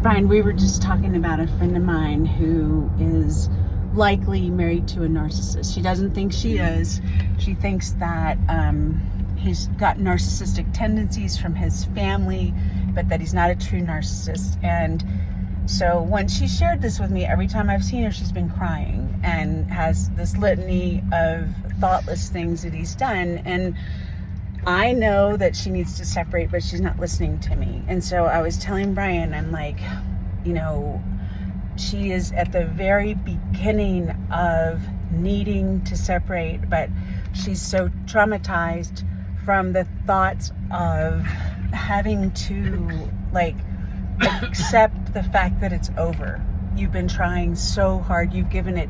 Brian, we were just talking about a friend of mine who is likely married to a narcissist. She doesn't think she is. She thinks that he's got narcissistic tendencies from his family, but that he's not a true narcissist. And so when she shared this with me, every time I've seen her, she's been crying and has this litany of thoughtless things that he's done. And I know that she needs to separate, but she's not listening to me. And so I was telling Brian, I'm like, you know, she is at the very beginning of needing to separate, but she's so traumatized from the thoughts of having to like accept the fact that it's over. You've been trying so hard. You've given it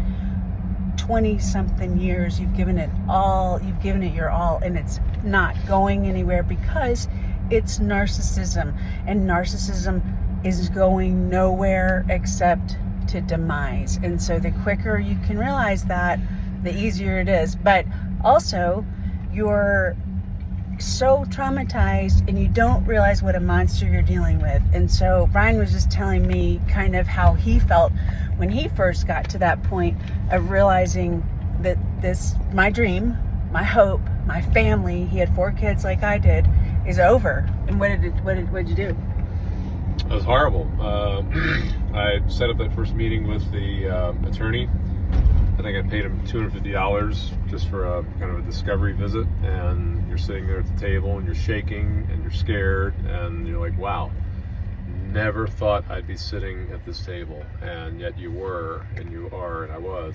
20 something years. You've given it all. You've given it your all, and it's not going anywhere because it's narcissism, and narcissism is going nowhere except to demise. And so the quicker you can realize that, the easier it is. But also, you're so traumatized and you don't realize what a monster you're dealing with. And so Brian was just telling me kind of how he felt when he first got to that point of realizing that this, my dream, my hope, my family, he had 4 kids like I did, is over. And what did you do? It was horrible. I set up that first meeting with the attorney. I think I paid him $250 just for a kind of a discovery visit. And you're sitting there at the table and you're shaking and you're scared and you're like, wow, never thought I'd be sitting at this table. And yet you were, and you are, and I was.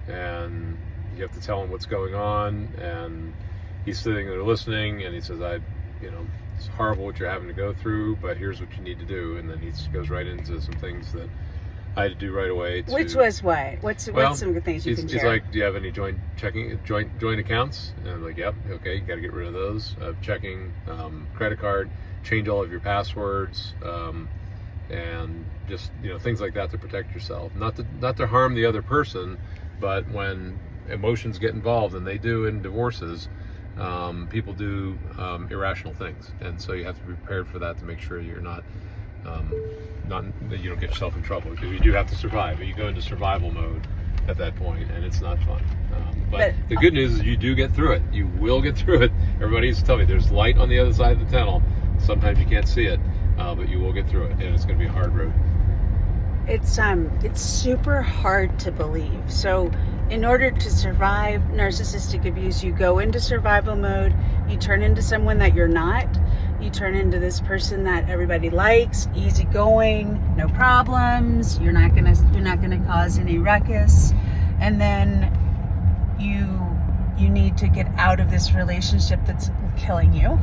And you have to tell him what's going on. And he's sitting there listening, and he says, it's horrible what you're having to go through, but here's what you need to do. And then he goes right into some things that I had to do right away. Which was what? What's some good things you can share? He's like, do you have any joint accounts? And I'm like, yep, okay, you got to get rid of those. Checking, credit card, change all of your passwords, and just things like that to protect yourself. Not to harm the other person, but when emotions get involved, and they do in divorces, people do irrational things, and so you have to be prepared for that to make sure you're not that you don't get yourself in trouble, because you do have to survive. But you go into survival mode at that point, and it's not fun. But the good news is you do get through it. You will get through it. Everybody used to tell me there's light on the other side of the tunnel. Sometimes you can't see it, but you will get through it, and it's going to be a hard road. It's super hard to believe. So in order to survive narcissistic abuse, you go into survival mode, you turn into someone that you're not, you turn into this person that everybody likes, easygoing, no problems, you're not gonna cause any ruckus, and then you need to get out of this relationship that's killing you,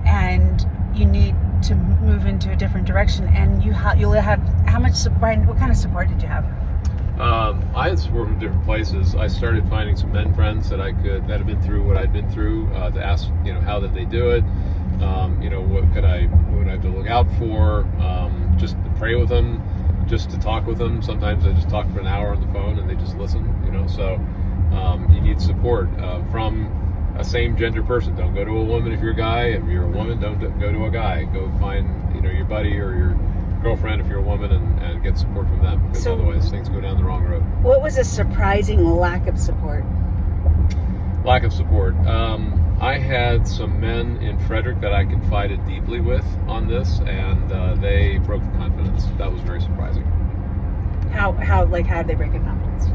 and you need to move into a different direction. And you'll have how much support? What kind of support did you have? I had support from different places. I started finding some men friends that had been through what I'd been through, to ask, how did they do it? What would I have to look out for? Just to pray with them, just to talk with them. Sometimes I just talk for an hour on the phone and they just listen, So you need support from a same gender person. Don't go to a woman if you're a guy. If you're a woman, don't go to a guy. Go find, your buddy or your girlfriend if you're a woman, and get support from them, because otherwise things go down the wrong road. What was a surprising lack of support? Lack of support. I had some men in Frederick that I confided deeply with on this, and they broke the confidence. That was very surprising. How did they break the confidence?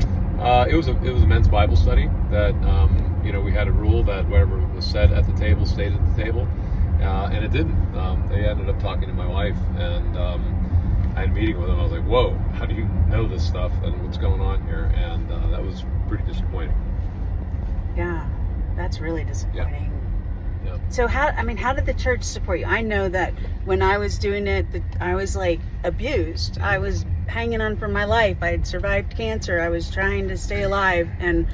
It was a men's Bible study that we had a rule that whatever was said at the table stayed at the table, and it didn't. They ended up talking to my wife, and I had a meeting with them. I was like, whoa, how do you know this stuff and what's going on here? And that was pretty disappointing. Yeah, that's really disappointing. Yeah. So how did the church support you? I know that when I was doing it, I was like abused. I was hanging on for my life. I had survived cancer. I was trying to stay alive, and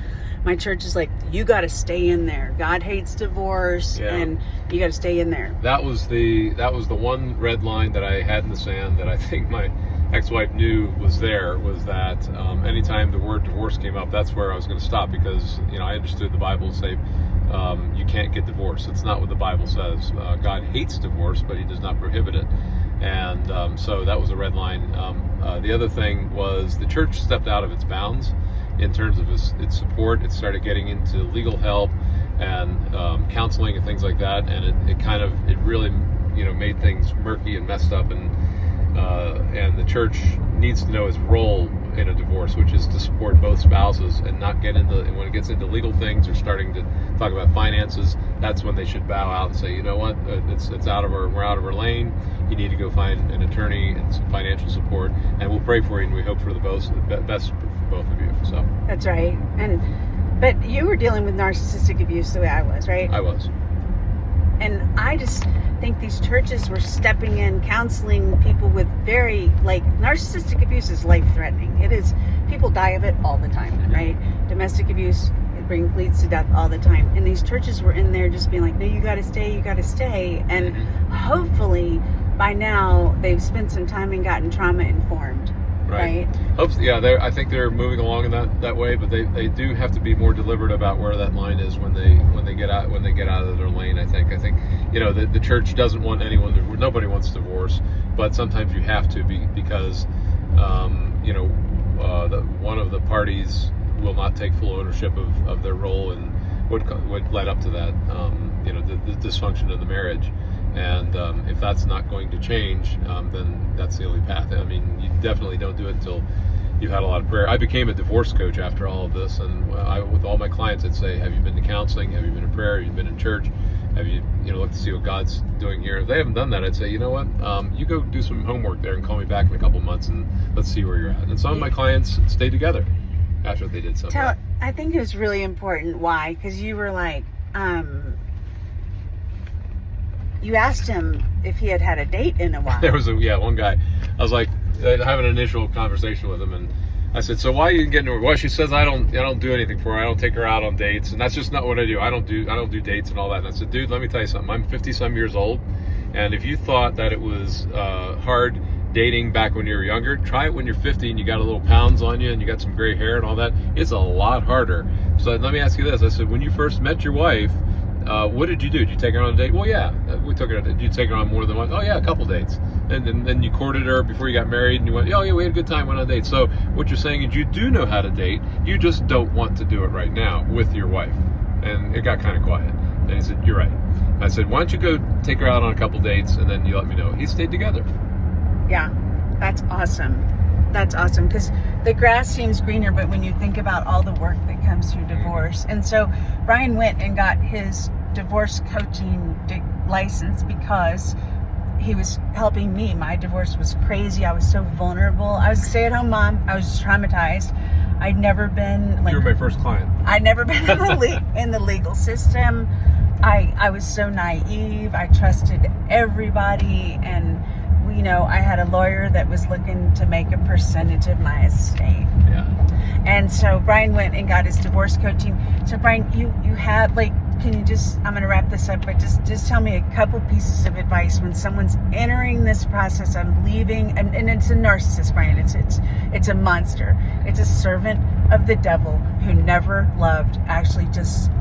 my church is like, you got to stay in there. God hates divorce, and you got to stay in there. That was the one red line that I had in the sand that I think my ex-wife knew was there, was that anytime the word divorce came up, that's where I was going to stop, because I understood the Bible say you can't get divorced. It's not what the Bible says. God hates divorce, but he does not prohibit it. And So that was a red line. The other thing was the church stepped out of its bounds in terms of its support. It started getting into legal help and counseling and things like that, and it really made things murky and messed up, and the church needs to know its role in a divorce, which is to support both spouses and not get into, and when it gets into legal things or starting to talk about finances, that's when they should bow out and say, you know what, we're out of our lane. You need to go find an attorney and some financial support, and we'll pray for you, and we hope for the best for both of you. So that's right. But you were dealing with narcissistic abuse the way I was, right? I was. And I just think these churches were stepping in, counseling people with very, narcissistic abuse is life-threatening. It is, people die of it all the time, right? Domestic abuse, leads to death all the time. And these churches were in there just being like, no, you got to stay. And hopefully by now they've spent some time and gotten trauma-informed. Right. Yeah, I think they're moving along in that way, but they do have to be more deliberate about where that line is when they get out of their lane. I think the church doesn't want nobody wants divorce, but sometimes you have to because one of the parties will not take full ownership of their role and would lead up to that the dysfunction of the marriage. And if that's not going to change, then that's the only path. I mean, you definitely don't do it until you've had a lot of prayer. I became a divorce coach after all of this, and with all my clients, I'd say, have you been to counseling? Have you been in prayer? Have you been in church? Have you looked to see what God's doing here? If they haven't done that, I'd say, you know what? You go do some homework there and call me back in a couple months, and let's see where you're at. And some of my clients stayed together after they did something. I think it was really important. Why? Because you were like, you asked him if he had had a date in a while. There was one guy. I was like, having an initial conversation with him, and I said, so why are you getting her? Well, she says I don't do anything for her. I don't take her out on dates, and that's just not what I do. I don't do dates and all that. And I said, dude, let me tell you something. I'm 50-some years old, and if you thought that it was hard dating back when you were younger, try it when you're 50 and you got a little pounds on you and you got some gray hair and all that. It's a lot harder. So let me ask you this. I said, when you first met your wife, what did you do? Did you take her on a date? Well, yeah, we took her on a date. Did you take her on more than one? Oh, yeah, a couple dates. And then you courted her before you got married, and you went, oh, yeah, we had a good time, went on a date. So what you're saying is you do know how to date. You just don't want to do it right now with your wife. And it got kind of quiet. And he said, you're right. I said, why don't you go take her out on a couple dates, and then you let me know. He stayed together. Yeah, that's awesome. That's awesome, because the grass seems greener, but when you think about all the work that comes through divorce. And so Brian went and got his divorce coaching license because he was helping me. My divorce was crazy. I was so vulnerable. I was a stay-at-home mom. I was traumatized. I'd never been you were my first client. I'd never been in the legal system. I was so naive. I trusted everybody, and I had a lawyer that was looking to make a percentage of my estate. Yeah. And so Brian went and got his divorce coaching. So Brian, you have can you just, I'm going to wrap this up, but just tell me a couple pieces of advice when someone's entering this process. I'm leaving, and it's a narcissist, Brian. It's a monster. It's a servant of the devil who never loved, actually just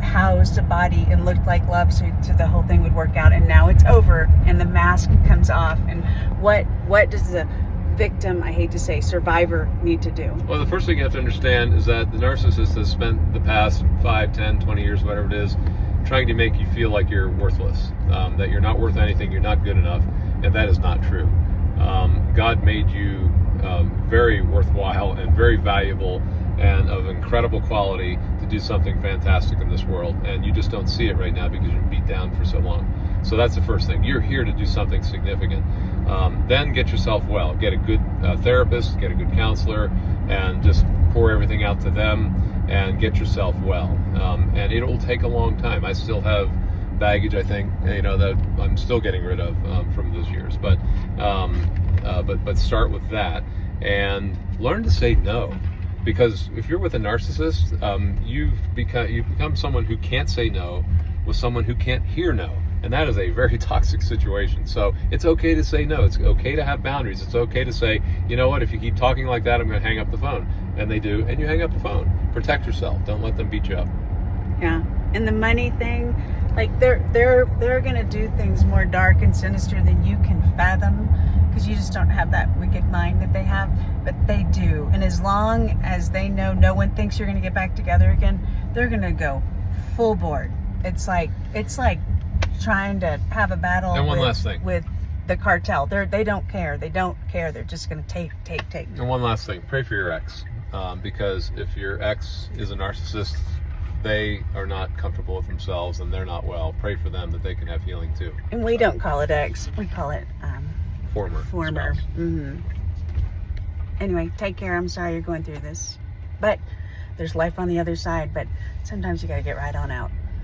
housed a body and looked like love, so the whole thing would work out. And now it's over, and the mask comes off. And what does the victim, I hate to say, survivor need to do? Well, the first thing you have to understand is that the narcissist has spent the past 5, 10, 20 years, whatever it is, trying to make you feel like you're worthless, that you're not worth anything, you're not good enough, and that is not true. God made you very worthwhile and very valuable and of incredible quality to do something fantastic in this world, and you just don't see it right now because you're beat down for so long. So that's the first thing. You're here to do something significant. Then get yourself well. Get a good therapist, get a good counselor, and just pour everything out to them and get yourself well. And it will take a long time. I still have baggage, I think, that I'm still getting rid of from those years. But start with that and learn to say no. Because if you're with a narcissist, you've become someone who can't say no with someone who can't hear no. And that is a very toxic situation. So it's okay to say no. It's okay to have boundaries. It's okay to say, you know what, if you keep talking like that, I'm going to hang up the phone. And they do, and you hang up the phone. Protect yourself. Don't let them beat you up. Yeah. And the money thing, they're going to do things more dark and sinister than you can fathom. just don't have that wicked mind that they have, but they do. And as long as they know no one thinks you're going to get back together again, they're going to go full board. It's like trying to have a battle And one last thing. with the cartel. They don't care. They don't care. They're just going to take. And one last thing, pray for your ex, because if your ex is a narcissist, they are not comfortable with themselves and they're not well. Pray for them that they can have healing too. And we don't call it ex. We call it Former. spouse. Anyway, take care. I'm sorry you're going through this, but there's life on the other side. But sometimes you got to get right on out.